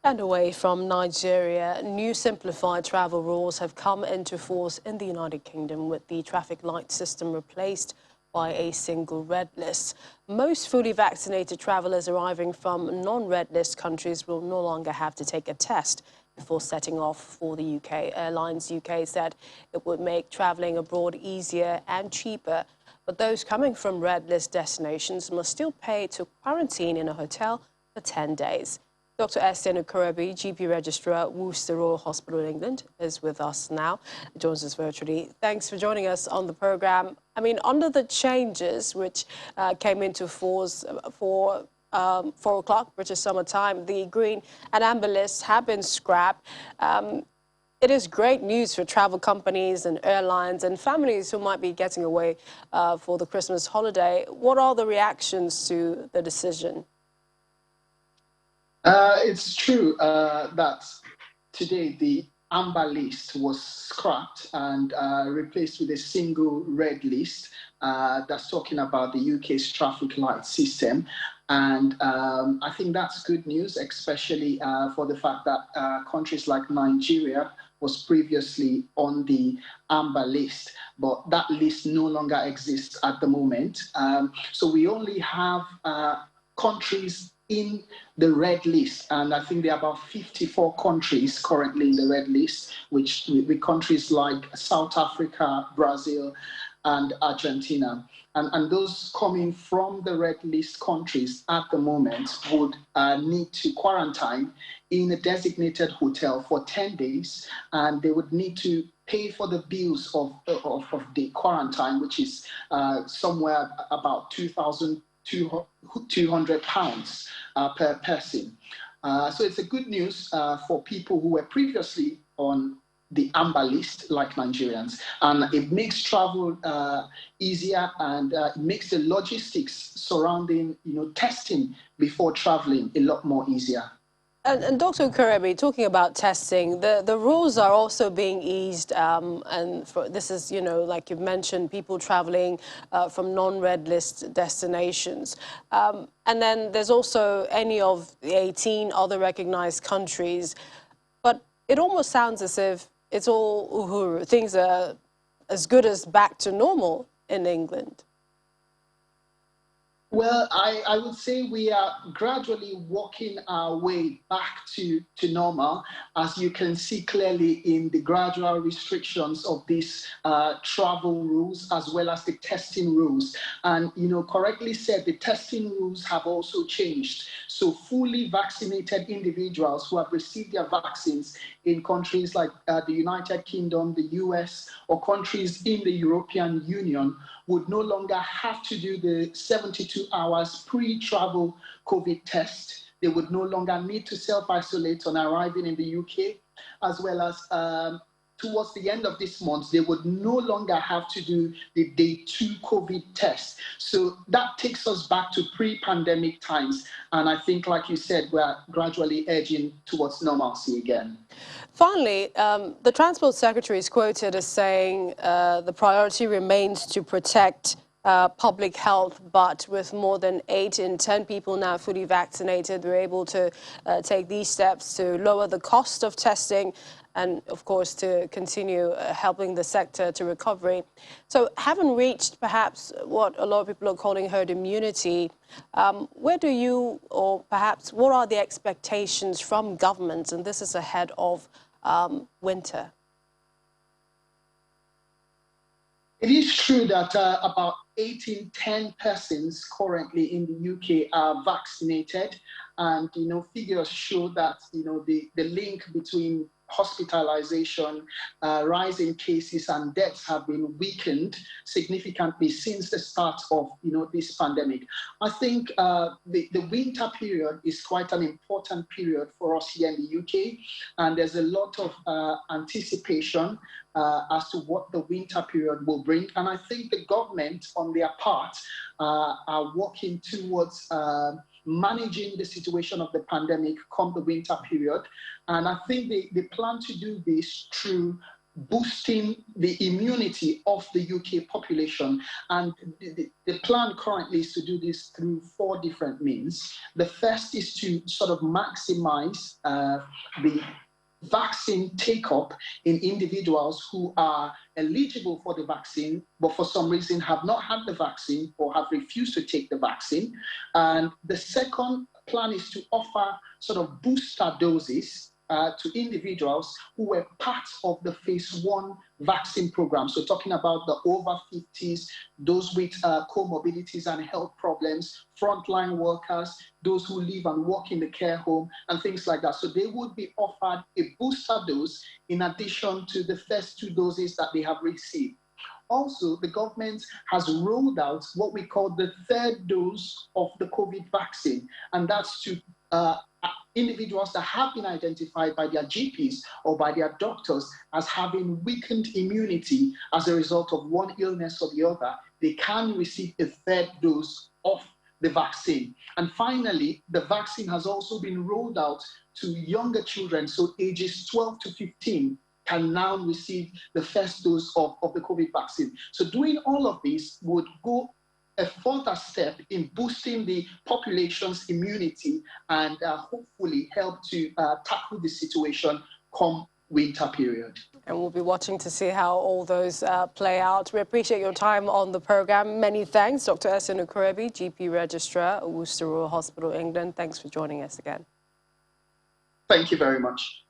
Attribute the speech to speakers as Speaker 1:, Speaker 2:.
Speaker 1: And away from Nigeria, new simplified travel rules have come into force in the United Kingdom, with the traffic light system replaced by a single red list. Most fully vaccinated travelers arriving from non-red list countries will no longer have to take a test before setting off for the UK. Airlines UK said it would make traveling abroad easier and cheaper, but those coming from red list destinations must still pay to quarantine in a hotel for 10 days. Dr. Esther Ukorobi, GP Registrar, Worcester Royal Hospital in England, is with us now. Joins us virtually. Thanks for joining us on the programme. I mean, under the changes which came into force for 4 o'clock British summer time, the green and amber lists have been scrapped. It is great news for travel companies and airlines and families who might be getting away for the Christmas holiday. What are the reactions to the decision?
Speaker 2: It's true that today the amber list was scrapped and replaced with a single red list that's talking about the UK's traffic light system. And I think that's good news, especially for the fact that countries like Nigeria was previously on the amber list, but that list no longer exists at the moment. So we only have countries in the red list, and I think there are about 54 countries currently in the red list, which with countries like South Africa, Brazil, and Argentina. And those coming from the red list countries at the moment would need to quarantine in a designated hotel for 10 days, and they would need to pay for the bills of the quarantine, which is somewhere about £2,200 per person. So it's a good news for people who were previously on the amber list, like Nigerians, and it makes travel easier, and it makes the logistics surrounding, testing before traveling a lot more easier.
Speaker 1: And Dr. Ukorobi, talking about testing, the rules are also being eased, and this is, like you've mentioned, people traveling from non-red list destinations. And then there's also any of the 18 other recognized countries. But it almost sounds as if it's all uhuru. Things are as good as back to normal in England.
Speaker 2: Well, I would say we are gradually walking our way back to normal, as you can see clearly in the gradual restrictions of these travel rules, as well as the testing rules. And, correctly said, the testing rules have also changed. So fully vaccinated individuals who have received their vaccines in countries like the United Kingdom, the US, or countries in the European Union would no longer have to do the 72 hours pre-travel COVID test. They would no longer need to self-isolate on arriving in the UK, as well as towards the end of this month, they would no longer have to do the day 2 COVID test. So that takes us back to pre-pandemic times. And I think, like you said, we're gradually edging towards normalcy again.
Speaker 1: Finally, the Transport Secretary is quoted as saying the priority remains to protect public health, but with more than 8 in 10 people now fully vaccinated, we're able to take these steps to lower the cost of testing and, of course, to continue helping the sector to recovery. So having reached perhaps what a lot of people are calling herd immunity, where do you, or perhaps what are the expectations from governments, and this is ahead of winter?
Speaker 2: It is true that about 8 in 10 persons currently in the UK are vaccinated, and figures show that the link between hospitalization, rising cases and deaths have been weakened significantly since the start of this pandemic. I think the winter period is quite an important period for us here in the UK, and there's a lot of anticipation as to what the winter period will bring. And I think the government, on their part, are working towards managing the situation of the pandemic come the winter period. And I think they plan to do this through boosting the immunity of the UK population. And the plan currently is to do this through 4 different means. The first is to sort of maximize the vaccine take-up in individuals who are eligible for the vaccine, but for some reason have not had the vaccine or have refused to take the vaccine. And the second plan is to offer sort of booster doses to individuals who were part of the phase 1 vaccine program. So talking about the over 50s, those with comorbidities and health problems, frontline workers, those who live and work in the care home, and things like that. So they would be offered a booster dose in addition to the first 2 doses that they have received. Also, the government has rolled out what we call the 3rd dose of the COVID vaccine, and that's to individuals that have been identified by their GPs or by their doctors as having weakened immunity as a result of one illness or the other. They can receive a 3rd dose of the vaccine. And finally, the vaccine has also been rolled out to younger children, so ages 12 to 15 can now receive the first dose of the COVID vaccine. So doing all of this would go a further step in boosting the population's immunity and hopefully help to tackle the situation come winter period.
Speaker 1: And we'll be watching to see how all those play out. We appreciate your time on the programme. Many thanks, Dr. Esin Ukurebi, GP Registrar at Worcester Royal Hospital, England. Thanks for joining us again.
Speaker 2: Thank you very much.